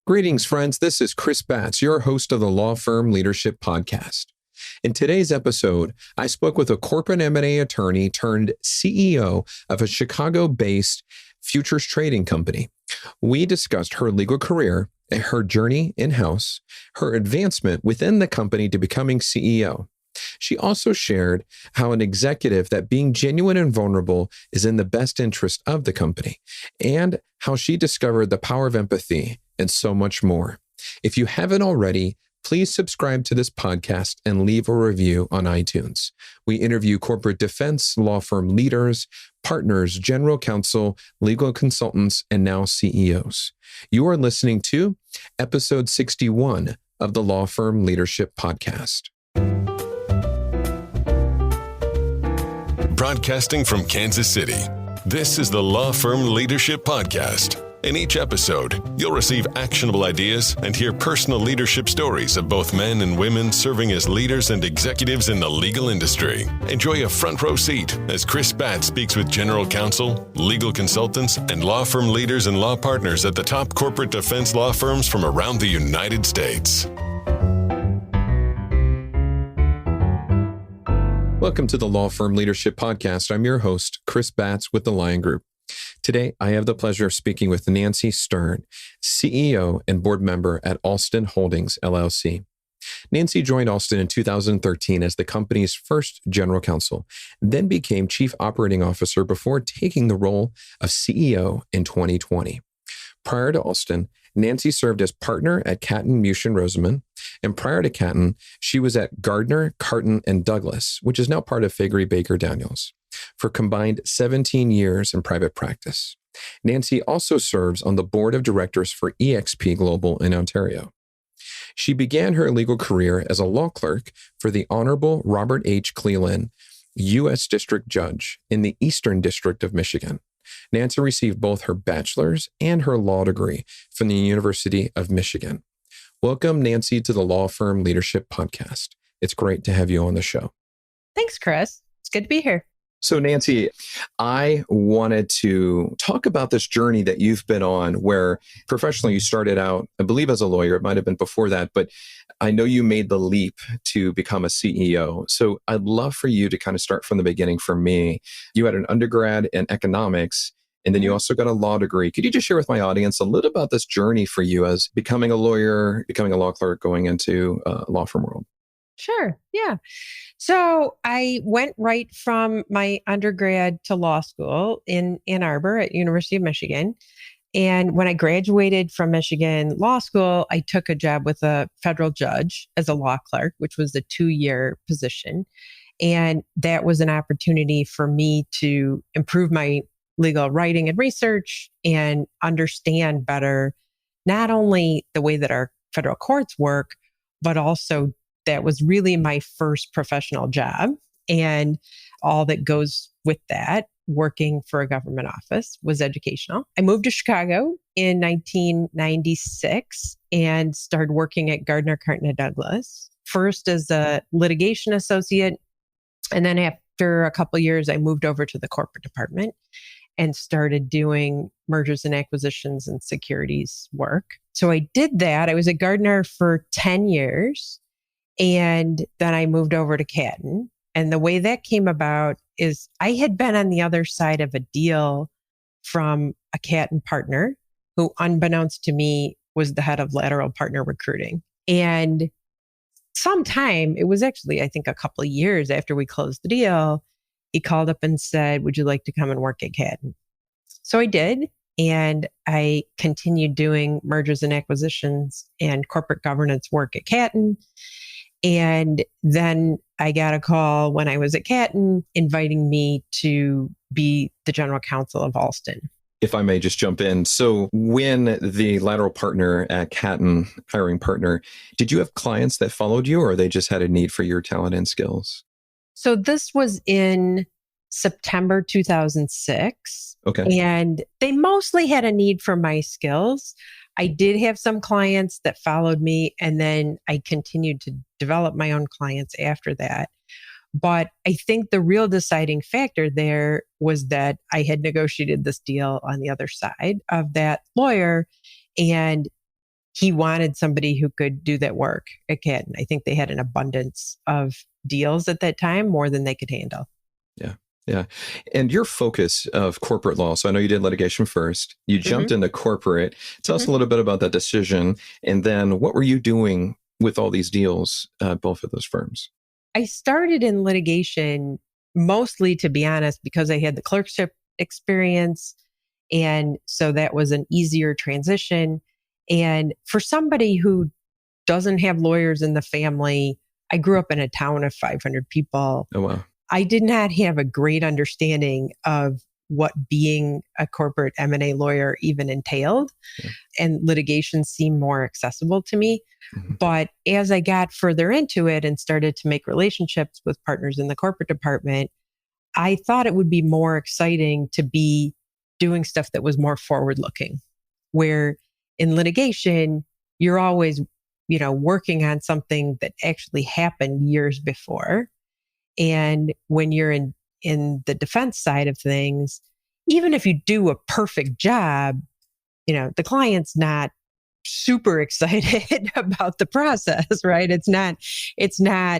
Greetings, friends. This is Chris Batts, your host of the Law Firm Leadership Podcast. In today's episode, I spoke with a corporate M&A attorney turned CEO of a Chicago-based futures trading company. We discussed her legal career, her journey in-house, her advancement within the company to becoming CEO. She also shared how an executive that being genuine and vulnerable is in the best interest of the company, and how she discovered the power of empathy and so much more. If you haven't already, please subscribe to this podcast and leave a review on iTunes. We interview corporate defense, law firm leaders, partners, general counsel, legal consultants, and now CEOs. You are listening to episode 61 of the Law Firm Leadership Podcast. Broadcasting from Kansas City, this is the Law Firm Leadership Podcast. In each episode, you'll receive actionable ideas and hear personal leadership stories of both men and women serving as leaders and executives in the legal industry. Enjoy a front row seat as Chris Batts speaks with general counsel, legal consultants, and law firm leaders and law partners at the top corporate defense law firms from around the United States. Welcome to the Law Firm Leadership Podcast. I'm your host, Chris Batts with the Lion Group. Today, I have the pleasure of speaking with Nancy Stern, CEO and board member at Allston Holdings, LLC. Nancy joined Allston in 2013 as the company's first general counsel, then became chief operating officer before taking the role of CEO in 2020. Prior to Allston, Nancy served as partner at Katten Muchin, and prior to Katten, she was at Gardner, Carton, and Douglas, which is now part of Faegre Baker Daniels, for combined 17 years in private practice. Nancy also serves on the board of directors for eXp Global in Ontario. She began her legal career as a law clerk for the Honorable Robert H. Cleland, U.S. District Judge in the Eastern District of Michigan. Nancy received both her bachelor's and her law degree from the University of Michigan. Welcome, Nancy, to the Law Firm Leadership Podcast. It's great to have you on the show. Thanks, Chris. It's good to be here. So, Nancy, I wanted to talk about this journey that you've been on where professionally you started out, I believe, as a lawyer. It might have been before that, but I know you made the leap to become a CEO. So I'd love for you to kind of start from the beginning for me. You had an undergrad in economics, and then you also got a law degree. Could you just share with my audience a little about this journey for you as becoming a lawyer, becoming a law clerk, going into a law firm world? Sure. Yeah. So I went right from my undergrad to law school in Ann Arbor at University of Michigan. And when I graduated from Michigan Law School, I took a job with a federal judge as a law clerk, which was a 2-year position. And that was an opportunity for me to improve my legal writing and research and understand better, not only the way that our federal courts work, but also that was really my first professional job, and all that goes with that. Working for a government office was educational. I moved to Chicago in 1996 and started working at Gardner, Carton, and Douglas, first as a litigation associate. And then after a couple of years, I moved over to the corporate department and started doing mergers and acquisitions and securities work. So I did that. I was at Gardner for 10 years. And then I moved over to Katten. And the way that came about is I had been on the other side of a deal from a Katten partner who, unbeknownst to me, was the head of lateral partner recruiting. And sometime, it was actually, I think, a couple of years after we closed the deal, he called up and said, "Would you like to come and work at Katten?" So I did. And I continued doing mergers and acquisitions and corporate governance work at Katten. And then I got a call when I was at Katten inviting me to be the general counsel of Allston. If I may just jump in. So when the lateral partner at Katten, hiring partner, did you have clients that followed you, or they just had a need for your talent and skills? So this was in September 2006. Okay. And they mostly had a need for my skills. I did have some clients that followed me, and then I continued to develop my own clients after that. But I think the real deciding factor there was that I had negotiated this deal on the other side of that lawyer. And he wanted somebody who could do that work at Katten. I think they had an abundance of deals at that time, more than they could handle. Yeah. Yeah. And your focus of corporate law. So I know you did litigation first. You jumped into corporate. Tell us a little bit about that decision. And then what were you doing with all these deals at both of those firms? I started in litigation mostly, to be honest, because I had the clerkship experience. And so that was an easier transition. And for somebody who doesn't have lawyers in the family, I grew up in a town of 500 people. Oh, wow. I did not have a great understanding of what being a corporate M&A lawyer even entailed. Yeah. And litigation seemed more accessible to me. But as I got further into it and started to make relationships with partners in the corporate department, I thought it would be more exciting to be doing stuff that was more forward-looking, where in litigation, you're always, working on something that actually happened years before. And when you're in the defense side of things, even if you do a perfect job, the client's not super excited about the process, right? It's not,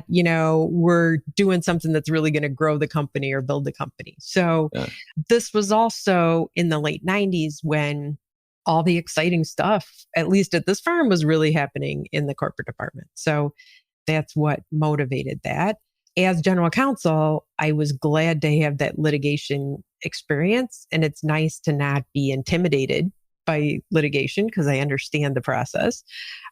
we're doing something that's really going to grow the company or build the company. So This was also in the late 90s when all the exciting stuff, at least at this firm, was really happening in the corporate department. So that's what motivated that. As general counsel, I was glad to have that litigation experience. And it's nice to not be intimidated by litigation because I understand the process.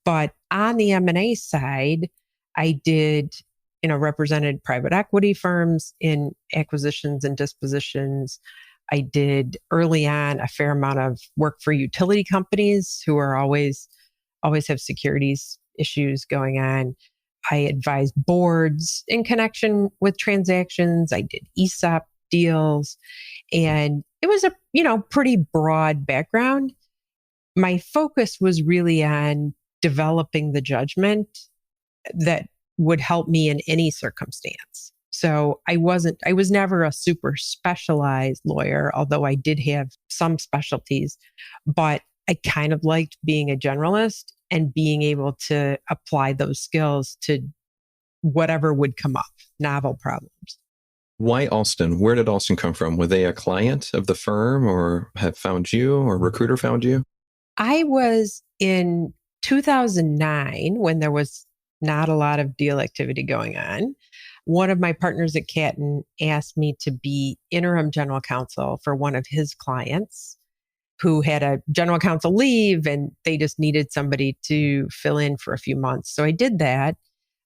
But on the M&A side, I did, represented private equity firms in acquisitions and dispositions. I did early on a fair amount of work for utility companies who are always have securities issues going on. I advised boards in connection with transactions. I did ESOP deals, and it was a, pretty broad background. My focus was really on developing the judgment that would help me in any circumstance. So I was never a super specialized lawyer, although I did have some specialties, but I kind of liked being a generalist and being able to apply those skills to whatever would come up, novel problems. Why Allston? Where did Allston come from? Were they a client of the firm or have found you or a recruiter found you? I was in 2009 when there was not a lot of deal activity going on. One of my partners at Katten asked me to be interim general counsel for one of his clients who had a general counsel leave, and they just needed somebody to fill in for a few months. So I did that.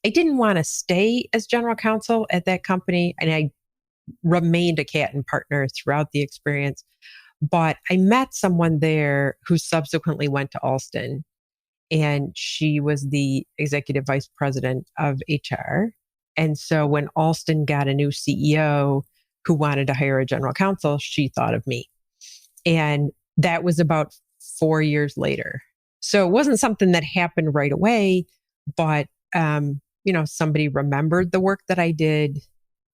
I didn't want to stay as general counsel at that company, and I remained a Katten partner throughout the experience. But I met someone there who subsequently went to Allston, and she was the executive vice president of HR. And so when Allston got a new CEO who wanted to hire a general counsel, she thought of me. And that was about 4 years later. So it wasn't something that happened right away, but, somebody remembered the work that I did.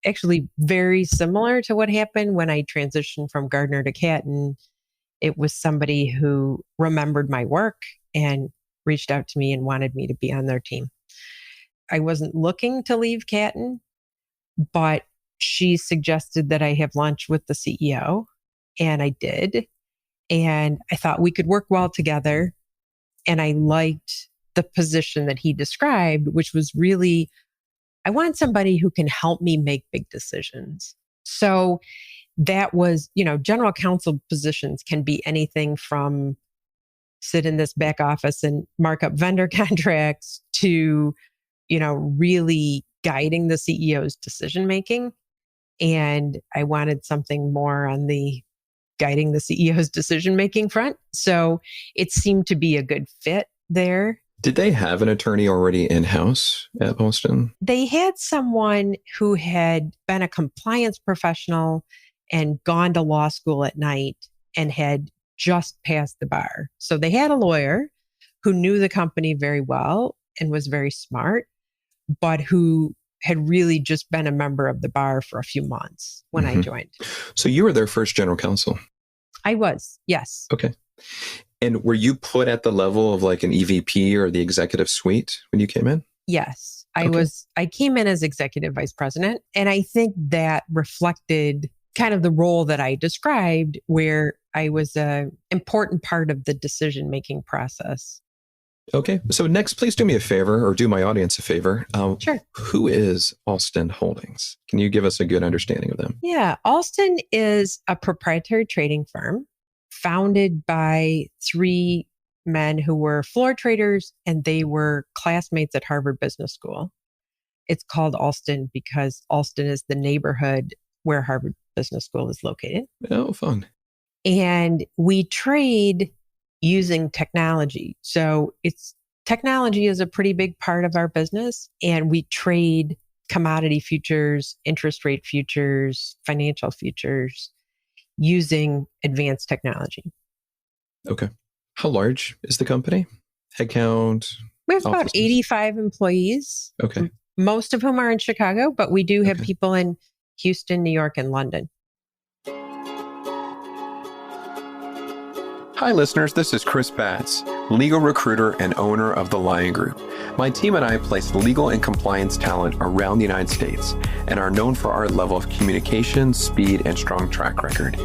Actually, very similar to what happened when I transitioned from Gardner to Katten. It was somebody who remembered my work and reached out to me and wanted me to be on their team. I wasn't looking to leave Katten, but she suggested that I have lunch with the CEO, and I did. And I thought we could work well together. And I liked the position that he described, which was really, I want somebody who can help me make big decisions. So that was, general counsel positions can be anything from sit in this back office and mark up vendor contracts to, really guiding the CEO's decision-making. And I wanted something more on the guiding the CEO's decision-making front. So it seemed to be a good fit there. Did they have an attorney already in-house at Allston? They had someone who had been a compliance professional and gone to law school at night and had just passed the bar. So they had a lawyer who knew the company very well and was very smart, but who had really just been a member of the bar for a few months when I joined. So you were their first general counsel? I was, yes. Okay. And were you put at the level of like an EVP or the executive suite when you came in? Yes, Okay. I came in as executive vice president. And I think that reflected kind of the role that I described, where I was an important part of the decision-making process. Okay. So next, please do me a favor or do my audience a favor. Sure. Who is Allston Holdings? Can you give us a good understanding of them? Yeah. Allston is a proprietary trading firm founded by three men who were floor traders, and they were classmates at Harvard Business School. It's called Allston because Allston is the neighborhood where Harvard Business School is located. Oh, fun. And we trade using technology. So technology is a pretty big part of our business. And we trade commodity futures, interest rate futures, financial futures using advanced technology. Okay. How large is the company? Headcount? We have about Offices? 85 employees, Okay. most of whom are in Chicago, but we do have Okay. people in Houston, New York, and London. Hi, listeners. This is Chris Batts, legal recruiter and owner of the Lion Group. My team and I place legal and compliance talent around the United States and are known for our level of communication, speed, and strong track record.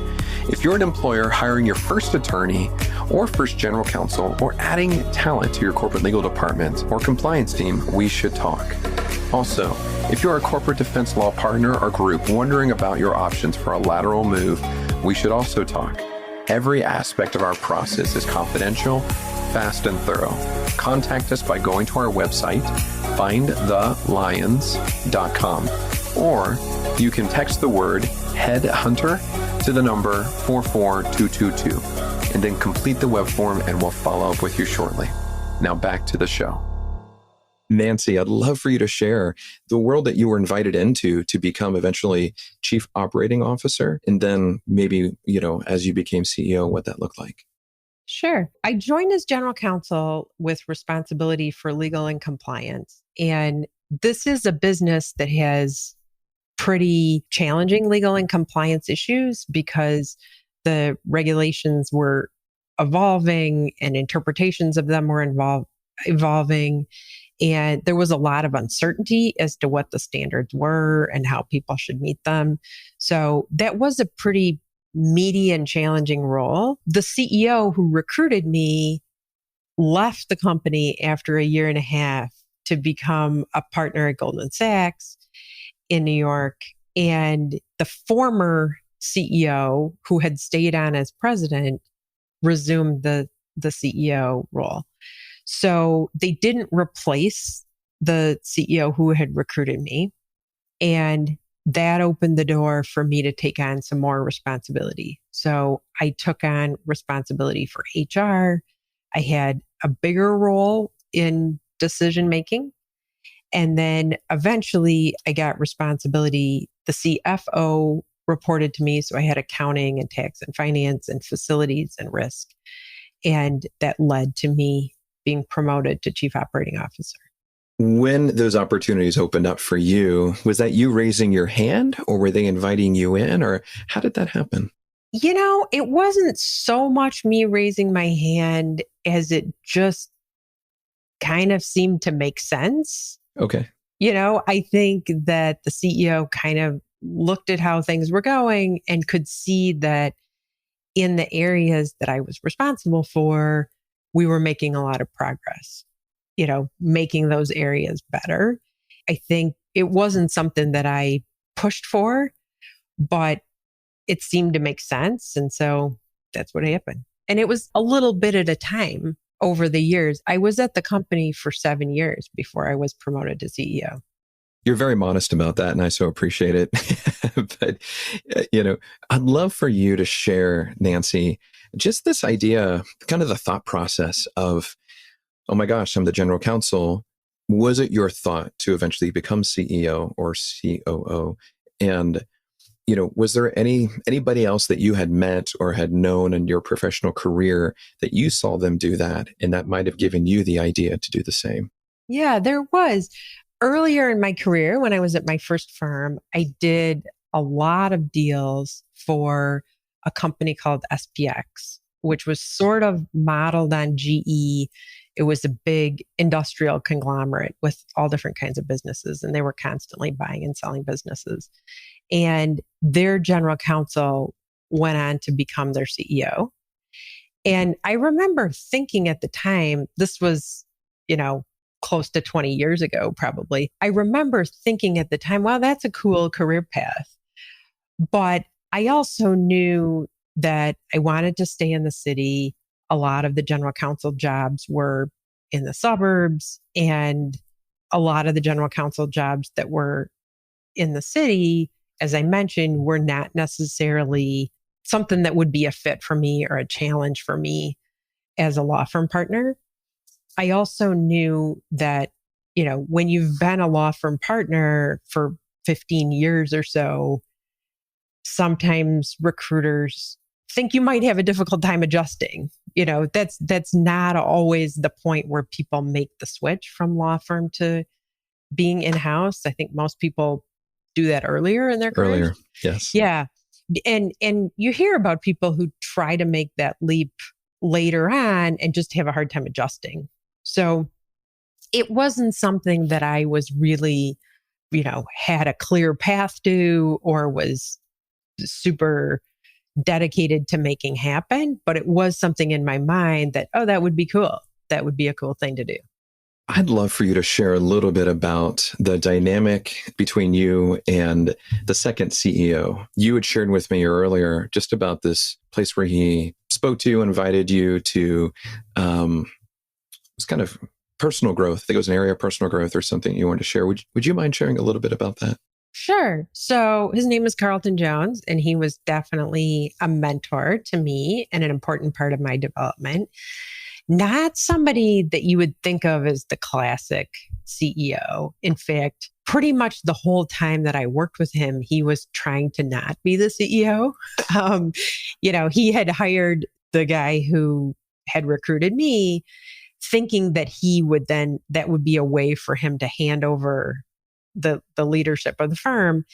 If you're an employer hiring your first attorney or first general counsel or adding talent to your corporate legal department or compliance team, we should talk. Also, if you're a corporate defense law partner or group wondering about your options for a lateral move, we should also talk. Every aspect of our process is confidential, fast, and thorough. Contact us by going to our website, findthelions.com, or you can text the word headhunter to the number 44222, and then complete the web form and we'll follow up with you shortly. Now back to the show. Nancy, I'd love for you to share the world that you were invited into to become eventually chief operating officer. And then maybe, as you became CEO, what that looked like. Sure. I joined as general counsel with responsibility for legal and compliance. And this is a business that has pretty challenging legal and compliance issues because the regulations were evolving and interpretations of them were evolving. And there was a lot of uncertainty as to what the standards were and how people should meet them. So that was a pretty meaty and challenging role. The CEO who recruited me left the company after a year and a half to become a partner at Goldman Sachs in New York. And the former CEO who had stayed on as president resumed the CEO role. So they didn't replace the CEO who had recruited me. And that opened the door for me to take on some more responsibility. So I took on responsibility for HR. I had a bigger role in decision making. And then eventually I got responsibility. The CFO reported to me. So I had accounting and tax and finance and facilities and risk. And that led to me being promoted to chief operating officer. When those opportunities opened up for you, was that you raising your hand or were they inviting you in, or how did that happen? It wasn't so much me raising my hand as it just kind of seemed to make sense. Okay. I think that the CEO kind of looked at how things were going and could see that in the areas that I was responsible for, we were making a lot of progress, making those areas better. I think it wasn't something that I pushed for, but it seemed to make sense. And so that's what happened. And it was a little bit at a time over the years. I was at the company for 7 years before I was promoted to CEO. You're very modest about that, and I so appreciate it. But, I'd love for you to share, Nancy, just this idea, kind of the thought process of, oh my gosh, I'm the general counsel. Was it your thought to eventually become CEO or COO? And, was there anybody else that you had met or had known in your professional career that you saw them do that and that might have given you the idea to do the same? Yeah, there was. Earlier in my career, when I was at my first firm, I did a lot of deals for a company called SPX. which was sort of modeled on GE. It was a big industrial conglomerate with all different kinds of businesses, and they were constantly buying and selling businesses. And their general counsel went on to become their CEO. And I remember thinking at the time, this was, close to 20 years ago, probably. I remember thinking at the time, wow, that's a cool career path. But I also knew that I wanted to stay in the city. A lot of the general counsel jobs were in the suburbs, and a lot of the general counsel jobs that were in the city, as I mentioned, were not necessarily something that would be a fit for me or a challenge for me as a law firm partner. I also knew that, when you've been a law firm partner for 15 years or so, sometimes recruiters think you might have a difficult time adjusting. That's not always the point where people make the switch from law firm to being in-house. I think most people do that earlier in their career. Earlier, yes. Yeah. And you hear about people who try to make that leap later on and just have a hard time adjusting. So it wasn't something that I was really, had a clear path to or was super dedicated to making happen, but it was something in my mind that, that would be cool. That would be a cool thing to do. I'd love for you to share a little bit about the dynamic between you and the second CEO. You had shared with me earlier just about this place where he spoke to you, invited you to, it was kind of personal growth. I think it was an area of personal growth or something you wanted to share. Would you mind sharing a little bit about that? Sure. So his name is Carlton Jones, and he was definitely a mentor to me and an important part of my development. Not somebody that you would think of as the classic CEO. In fact, pretty much the whole time that I worked with him, he was trying to not be the CEO. He had hired the guy who had recruited me, thinking that that would be a way for him to hand over the leadership of the firm.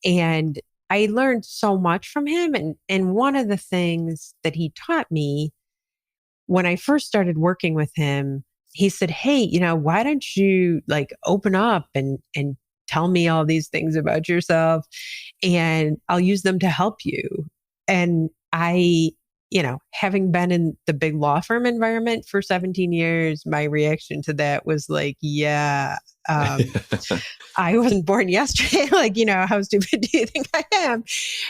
And I learned so much from him. And one of the things that he taught me when I first started working with him, he said, hey, why don't you open up and tell me all these things about yourself, and I'll use them to help you. And I, having been in the big law firm environment for 17 years, my reaction to that was yeah, I wasn't born yesterday. How stupid do you think I am?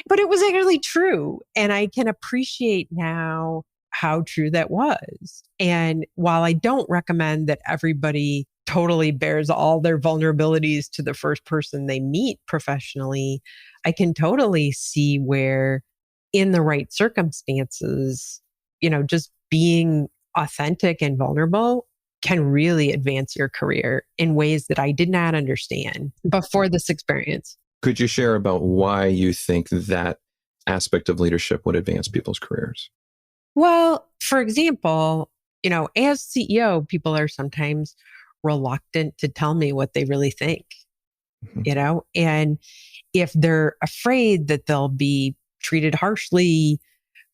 But it was actually true. And I can appreciate now how true that was. And while I don't recommend that everybody totally bears all their vulnerabilities to the first person they meet professionally, I can totally see where in the right circumstances, just being authentic and vulnerable can really advance your career in ways that I did not understand before this experience. Could you share about why you think that aspect of leadership would advance people's careers? Well, for example, as CEO, people are sometimes reluctant to tell me what they really think, and if they're afraid that they'll be treated harshly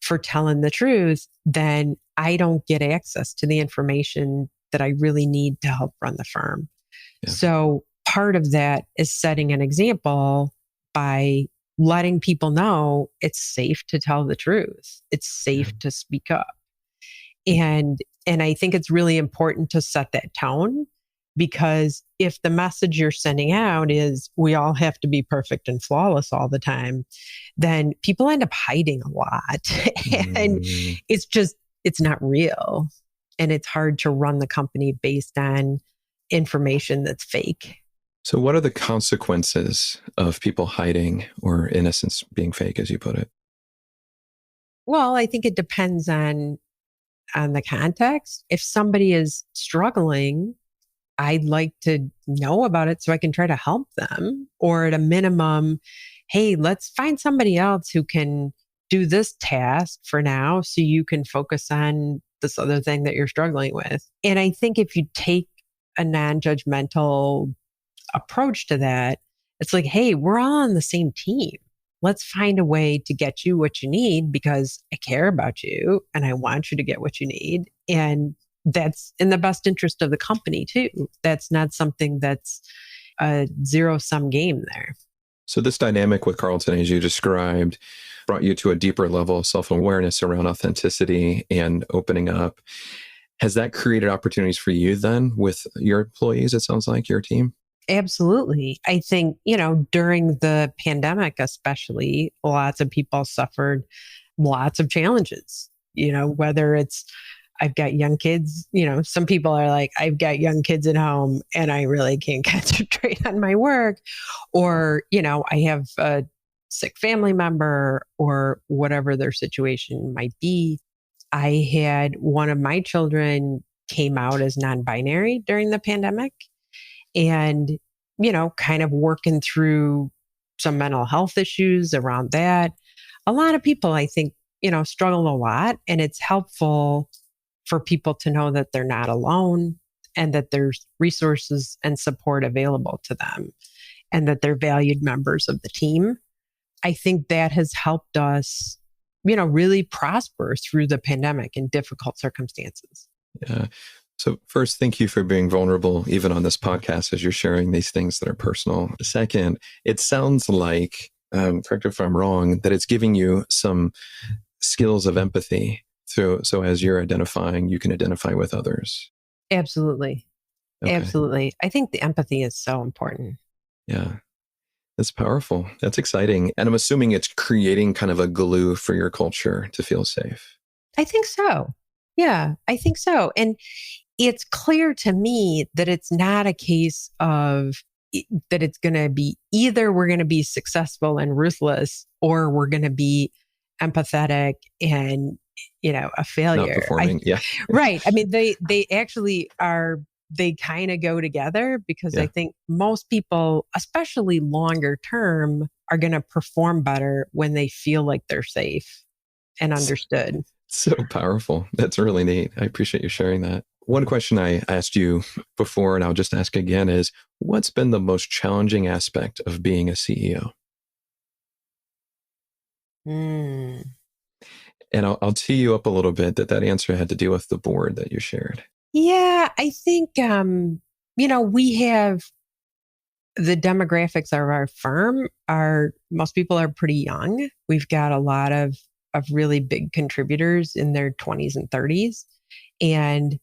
for telling the truth, then I don't get access to the information that I really need to help run the firm. Yeah. So part of that is setting an example by letting people know it's safe to tell the truth. It's safe to speak up. And I think it's really important to set that tone, because if the message you're sending out is we all have to be perfect and flawless all the time, then people end up hiding a lot. And it's not real. And it's hard to run the company based on information that's fake. So what are the consequences of people hiding, or in essence being fake, as you put it? Well, I think it depends on the context. If somebody is struggling, I'd like to know about it so I can try to help them. Or at a minimum, hey, let's find somebody else who can do this task for now so you can focus on this other thing that you're struggling with. And I think if you take a non-judgmental approach to that, it's hey, we're all on the same team. let's find a way to get you what you need because I care about you and I want you to get what you need. And that's in the best interest of the company too. That's not something that's a zero-sum game there. So this dynamic with Carlton, as you described, brought you to a deeper level of self-awareness around authenticity and opening up. Has that created opportunities for you then with your employees, it sounds like, your team? Absolutely. I think, during the pandemic, especially, lots of people suffered lots of challenges, whether it's I've got young kids, some people are like, I've got young kids at home and I really can't concentrate on my work. Or, I have a sick family member or whatever their situation might be. I had one of my children came out as non-binary during the pandemic and, kind of working through some mental health issues around that. A lot of people, I think, struggle a lot, and it's helpful for people to know that they're not alone and that there's resources and support available to them and that they're valued members of the team. I think that has helped us, really prosper through the pandemic in difficult circumstances. Yeah. So first, thank you for being vulnerable, even on this podcast, as you're sharing these things that are personal. Second, it sounds like, correct if I'm wrong, that it's giving you some skills of empathy. So as you're identifying, you can identify with others. Absolutely. Okay. Absolutely. I think the empathy is so important. Yeah. That's powerful. That's exciting. And I'm assuming it's creating kind of a glue for your culture to feel safe. I think so. Yeah, I think so. And it's clear to me that it's not a case of that it's going to be either we're going to be successful and ruthless or we're going to be empathetic and, a failure. Not performing. Yeah. Right. I mean, they actually are. They kind of go together because I think most people, especially longer term, are going to perform better when they feel like they're safe and understood. So powerful. That's really neat. I appreciate you sharing that. One question I asked you before, and I'll just ask again, is what's been the most challenging aspect of being a CEO? And I'll tee you up a little bit that answer had to do with the board that you shared. Yeah, I think, we have the demographics of our firm most people are pretty young. We've got a lot of really big contributors in their 20s and 30s. And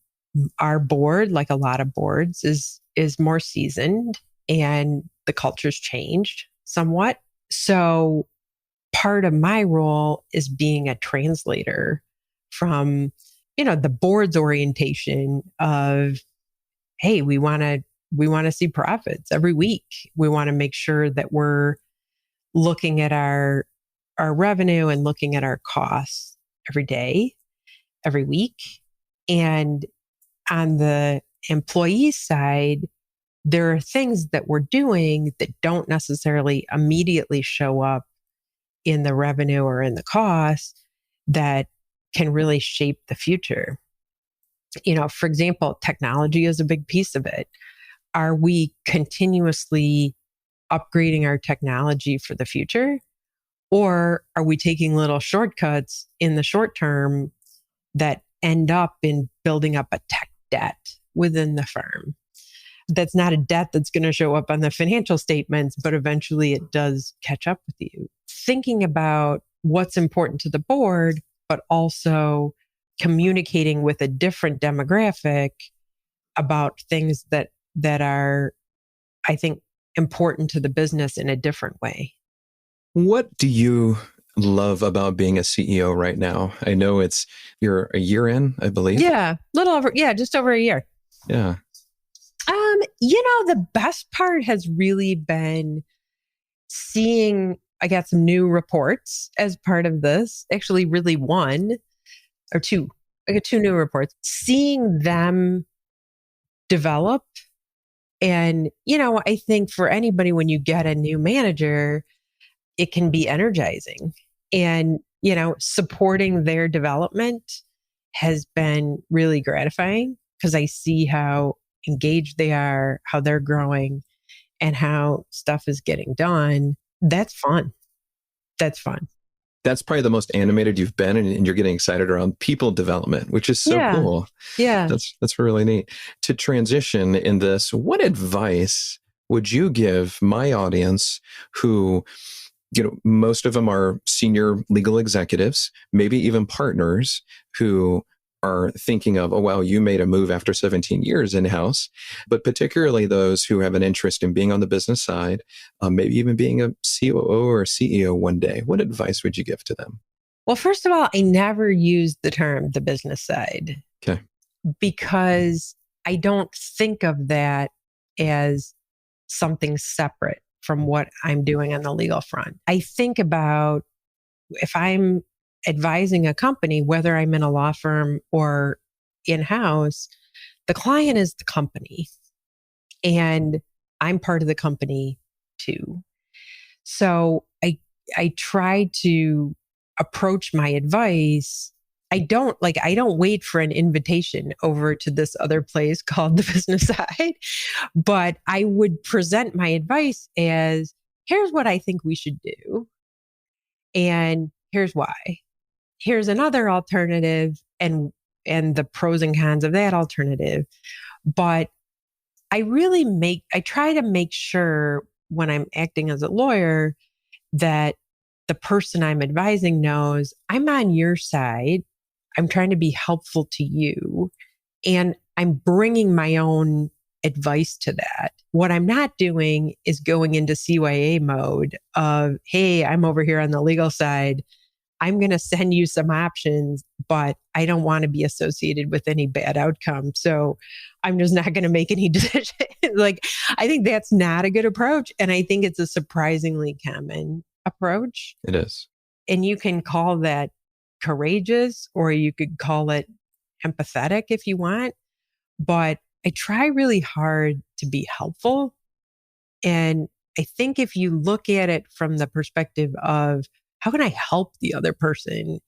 our board, like a lot of boards, is more seasoned and the culture's changed somewhat. So part of my role is being a translator from the board's orientation of, hey, we want to see profits every week. We want to make sure that we're looking at our revenue and looking at our costs every day, every week. And on the employee side, there are things that we're doing that don't necessarily immediately show up in the revenue or in the cost that can really shape the future. For example, technology is a big piece of it. Are we continuously upgrading our technology for the future? Or are we taking little shortcuts in the short term that end up in building up a tech debt within the firm? That's not a debt that's going to show up on the financial statements, but eventually it does catch up with you. Thinking about what's important to the board, but also communicating with a different demographic about things that are, I think, important to the business in a different way. What do you love about being a CEO right now? I know you're a year in, I believe. Yeah, just over a year. Yeah. The best part has really been seeing, I got some new reports as part of this, actually really one or two. I got two new reports, seeing them develop. And, I think for anybody, when you get a new manager, it can be energizing. And, supporting their development has been really gratifying because I see how engaged they are, how they're growing, and how stuff is getting done. That's fun. that's fun. That's probably the most animated you've been, and you're getting excited around people development, which is so Yeah. cool. Yeah. That's really neat. To transition in this, what advice would you give my audience who, most of them are senior legal executives, maybe even partners who are thinking of, oh, wow, you made a move after 17 years in-house, but particularly those who have an interest in being on the business side, maybe even being a COO or a CEO one day. What advice would you give to them? Well, first of all, I never used the term the business side. Okay. Because I don't think of that as something separate from what I'm doing on the legal front. I think about if I'm advising a company, whether I'm in a law firm or in-house, the client is the company and I'm part of the company too. So I try to approach my advice. I don't wait for an invitation over to this other place called the business side, but I would present my advice as, here's what I think we should do. And here's why. Here's another alternative and the pros and cons of that alternative. But I try to make sure when I'm acting as a lawyer that the person I'm advising knows I'm on your side. I'm trying to be helpful to you. And I'm bringing my own advice to that. What I'm not doing is going into CYA mode of, hey, I'm over here on the legal side. I'm going to send you some options, but I don't want to be associated with any bad outcome. So I'm just not going to make any decisions. I think that's not a good approach. And I think it's a surprisingly common approach. It is. And you can call that courageous, or you could call it empathetic if you want. But I try really hard to be helpful. And I think if you look at it from the perspective of how can I help the other person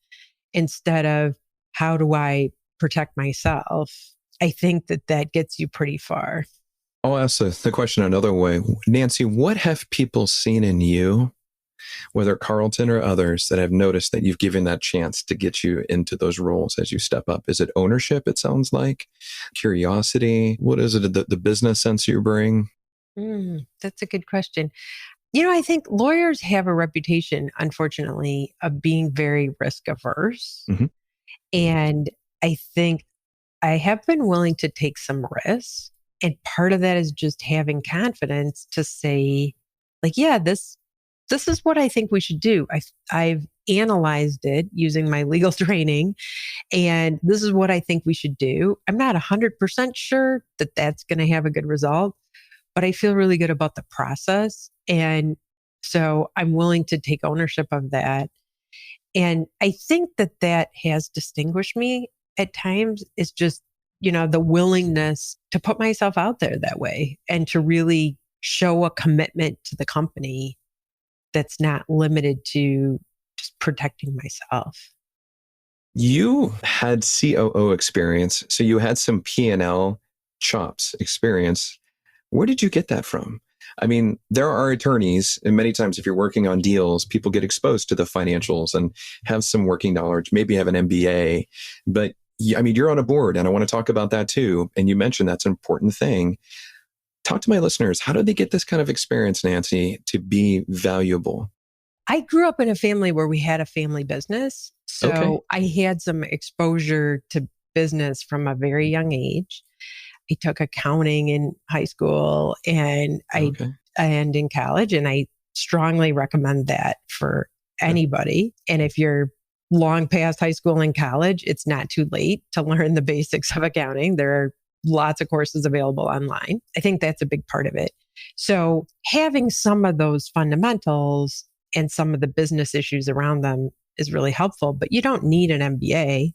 instead of how do I protect myself, I think that gets you pretty far. I'll ask the question another way. Nancy, what have people seen in you, whether Carlton or others, that have noticed that you've given that chance to get you into those roles as you step up? Is it ownership, it sounds like? Curiosity? What is it, the business sense you bring? That's a good question. I think lawyers have a reputation, unfortunately, of being very risk averse. Mm-hmm. And I think I have been willing to take some risks. And part of that is just having confidence to say, yeah, this is what I think we should do. I've analyzed it using my legal training, and this is what I think we should do. I'm not 100% sure that that's going to have a good result, but I feel really good about the process. And so I'm willing to take ownership of that. And I think that has distinguished me at times, is just, the willingness to put myself out there that way and to really show a commitment to the company that's not limited to just protecting myself. You had COO experience, so you had some P&L chops experience. Where did you get that from? I mean, there are attorneys, and many times if you're working on deals, people get exposed to the financials and have some working knowledge, maybe have an MBA. But you're on a board, and I want to talk about that too. And you mentioned that's an important thing. Talk to my listeners. How did they get this kind of experience, Nancy, to be valuable? I grew up in a family where we had a family business. So Okay. I had some exposure to business from a very young age. I took accounting in high school and and in college, and I strongly recommend that for anybody. And if you're long past high school and college, it's not too late to learn the basics of accounting. There are lots of courses available online. I think that's a big part of it. So having some of those fundamentals and some of the business issues around them is really helpful, but you don't need an MBA.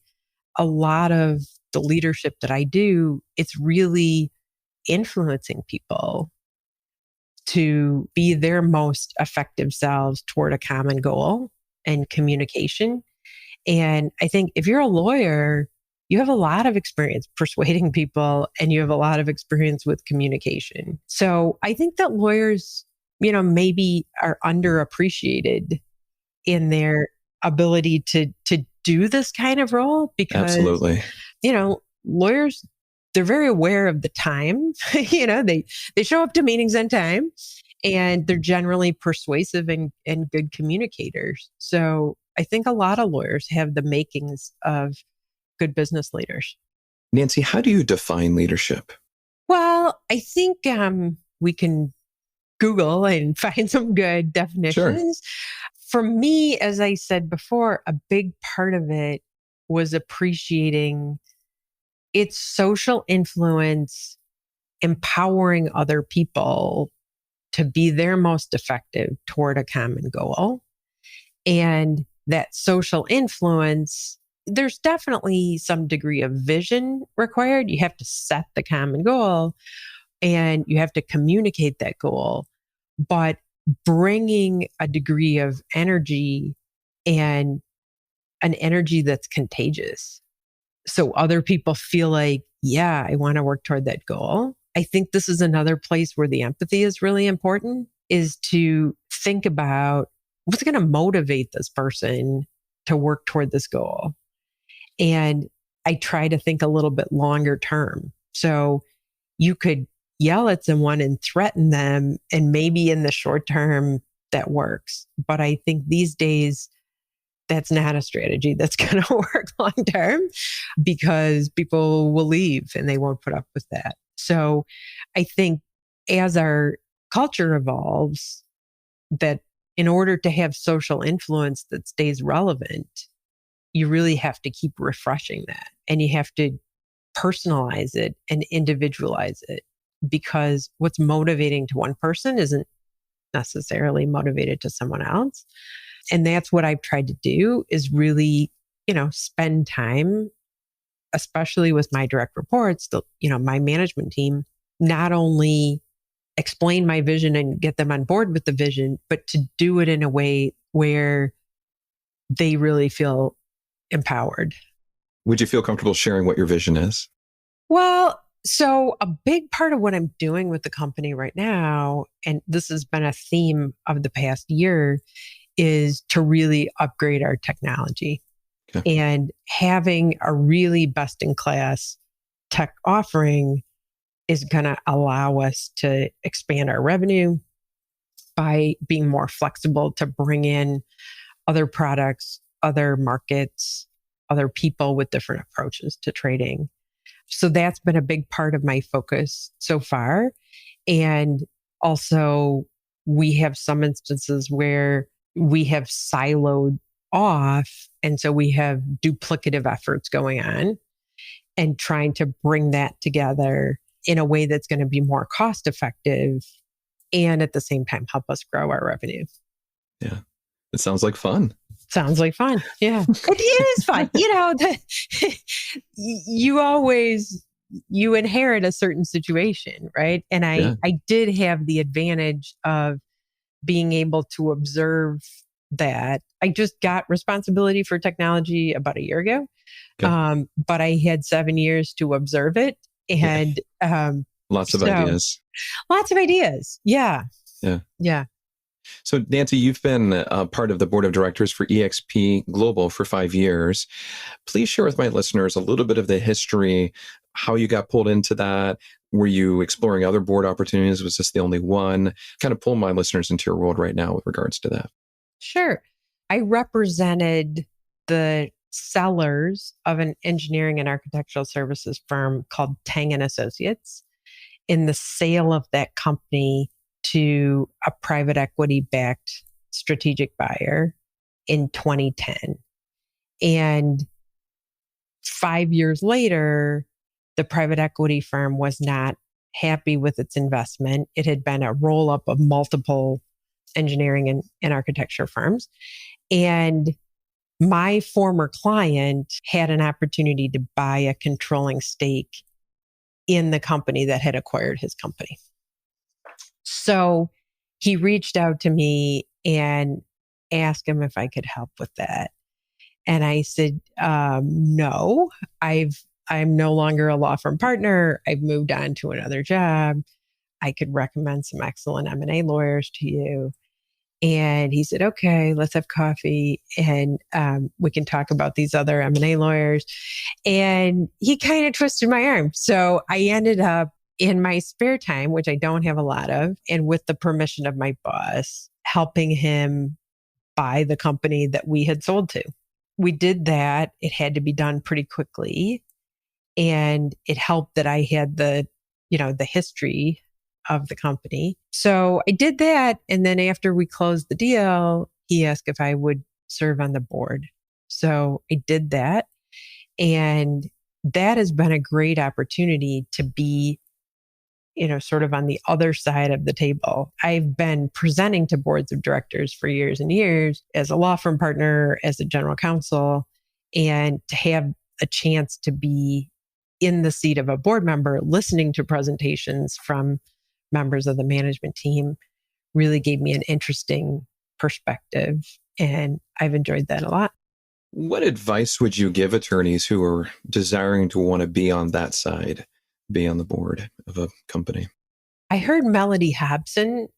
A lot of the leadership that I do, it's really influencing people to be their most effective selves toward a common goal and communication. And I think if you're a lawyer, you have a lot of experience persuading people and you have a lot of experience with communication. So I think that lawyers, maybe are underappreciated in their ability to do this kind of role because, Absolutely. Lawyers, they're very aware of the time. They show up to meetings on time and they're generally persuasive and good communicators. So I think a lot of lawyers have the makings of good business leaders. Nancy, how do you define leadership? Well, I think we can Google and find some good definitions. For me, as I said before, a big part of it was appreciating its social influence, empowering other people to be their most effective toward a common goal. And that social influence, there's definitely some degree of vision required. You have to set the common goal and you have to communicate that goal, but bringing a degree of energy and an energy that's contagious. So other people feel like, yeah, I want to work toward that goal. I think this is another place where the empathy is really important, is to think about what's going to motivate this person to work toward this goal. And I try to think a little bit longer term. So you could yell at someone and threaten them, and maybe in the short term that works. But I think these days, that's not a strategy that's going to work long term because people will leave and they won't put up with that. So I think as our culture evolves, that in order to have social influence that stays relevant, you really have to keep refreshing that, and you have to personalize it and individualize it, because what's motivating to one person isn't necessarily motivated to someone else. And that's what I've tried to do, is really, spend time, especially with my direct reports, my management team, not only explain my vision and get them on board with the vision, but to do it in a way where they really feel empowered. Would you feel comfortable sharing what your vision is? Well, so a big part of what I'm doing with the company right now, and this has been a theme of the past year, is to really upgrade our technology. Okay. And having a really best-in-class tech offering is going to allow us to expand our revenue by being more flexible to bring in other products, other markets, other people with different approaches to trading. So that's been a big part of my focus so far. And also, we have some instances where we have siloed off. And so we have duplicative efforts going on, and trying to bring that together in a way that's going to be more cost effective and at the same time help us grow our revenue. Yeah. It sounds like fun. Sounds like fun. Yeah. It is fun. You inherit a certain situation, right? And I did have the advantage of being able to observe that. I just got responsibility for technology about a year ago. Okay. But I had 7 years to observe it. And lots of ideas. Lots of ideas. Yeah. Yeah. Yeah. So Nancy, you've been part of the board of directors for EXP Global for 5 years. Please share with my listeners a little bit of the history, how you got pulled into that. Were you exploring other board opportunities? Was this the only one? Kind of pull my listeners into your world right now with regards to that. Sure. I represented the sellers of an engineering and architectural services firm called Tang and Associates in the sale of that company to a private equity-backed strategic buyer in 2010. And 5 years later, the private equity firm was not happy with its investment. It had been a roll-up of multiple engineering and architecture firms. And my former client had an opportunity to buy a controlling stake in the company that had acquired his company. So he reached out to me and asked him if I could help with that. And I said, no, I'm no longer a law firm partner. I've moved on to another job. I could recommend some excellent M&A lawyers to you. And he said, okay, let's have coffee and we can talk about these other M&A lawyers. And he kind of twisted my arm. So I ended up in my spare time, which I don't have a lot of, and with the permission of my boss, helping him buy the company that we had sold to. We did that. It had to be done pretty quickly. And it helped that I had the history of the company. So I did that. And then after we closed the deal, he asked if I would serve on the board. So I did that. And that has been a great opportunity to be, sort of on the other side of the table. I've been presenting to boards of directors for years and years as a law firm partner, as a general counsel, and to have a chance to be in the seat of a board member, listening to presentations from members of the management team really gave me an interesting perspective. And I've enjoyed that a lot. What advice would you give attorneys who are desiring to want to be on that side, be on the board of a company? I heard Melody Hobson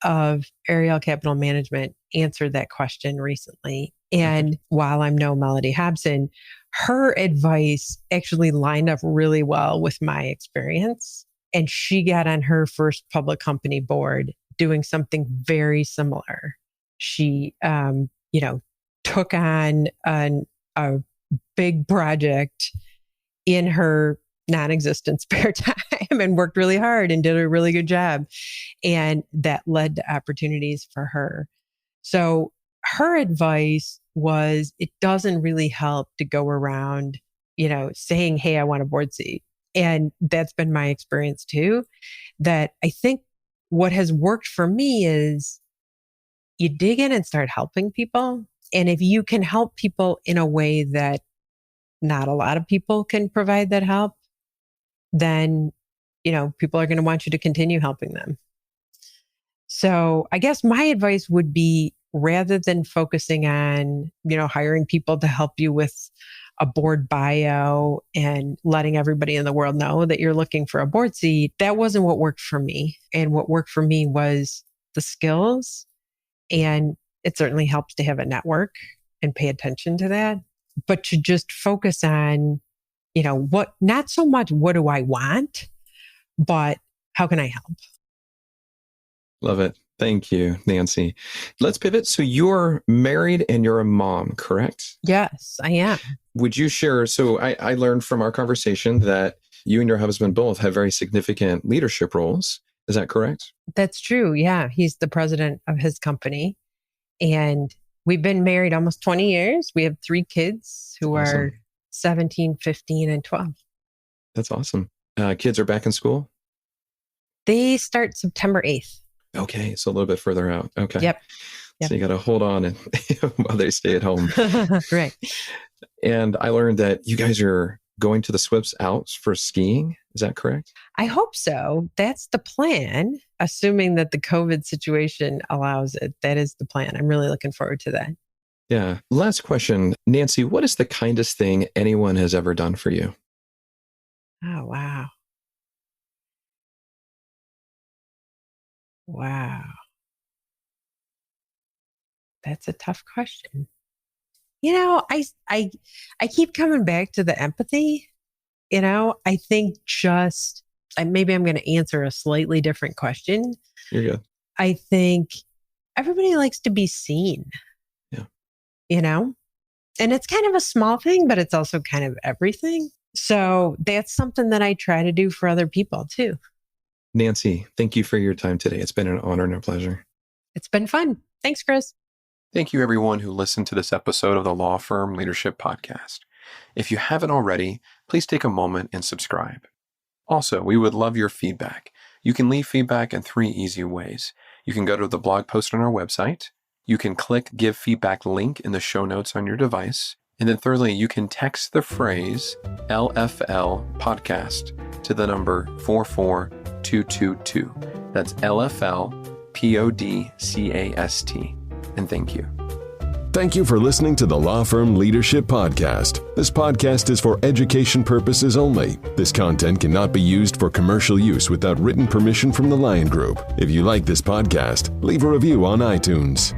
of Ariel Capital Management answer that question recently. And while I'm no Melody Hobson, her advice actually lined up really well with my experience. And she got on her first public company board doing something very similar. She, took on a big project in her non-existent spare time and worked really hard and did a really good job. And that led to opportunities for her. So her advice was, it doesn't really help to go around, saying, hey, I want a board seat. And that's been my experience too, that I think what has worked for me is you dig in and start helping people. And if you can help people in a way that not a lot of people can provide that help, then, people are going to want you to continue helping them. So I guess my advice would be, rather than focusing on, hiring people to help you with a board bio and letting everybody in the world know that you're looking for a board seat, that wasn't what worked for me. And what worked for me was the skills. And it certainly helps to have a network and pay attention to that. But to just focus on, not so much what do I want, but how can I help? Love it. Thank you, Nancy. Let's pivot. So you're married and you're a mom, correct? Yes, I am. Would you share? So I learned from our conversation that you and your husband both have very significant leadership roles. Is that correct? That's true. Yeah. He's the president of his company. And we've been married almost 20 years. We have 3 kids who are 17, 15, and 12. That's awesome. Kids are back in school? They start September 8th. Okay. So a little bit further out. Okay. Yep. So you got to hold on and while they stay at home. Right. And I learned that you guys are going to the Swips Alps for skiing. Is that correct? I hope so. That's the plan, assuming that the COVID situation allows it. That is the plan. I'm really looking forward to that. Yeah. Last question. Nancy, what is the kindest thing anyone has ever done for you? Oh, wow. Wow. That's a tough question. I keep coming back to the empathy. I think maybe I'm going to answer a slightly different question. You're good. I think everybody likes to be seen. Yeah. And it's kind of a small thing, but it's also kind of everything. So that's something that I try to do for other people too. Nancy, thank you for your time today. It's been an honor and a pleasure. It's been fun. Thanks, Chris. Thank you, everyone who listened to this episode of the Law Firm Leadership Podcast. If you haven't already, please take a moment and subscribe. Also, we would love your feedback. You can leave feedback in 3 easy ways. You can go to the blog post on our website. You can click Give Feedback link in the show notes on your device. And then thirdly, you can text the phrase LFL podcast to the number 44222. That's LFL PODCAST. And thank you. Thank you for listening to the Law Firm Leadership Podcast. This podcast is for education purposes only. This content cannot be used for commercial use without written permission from the Lion Group. If you like this podcast, leave a review on iTunes.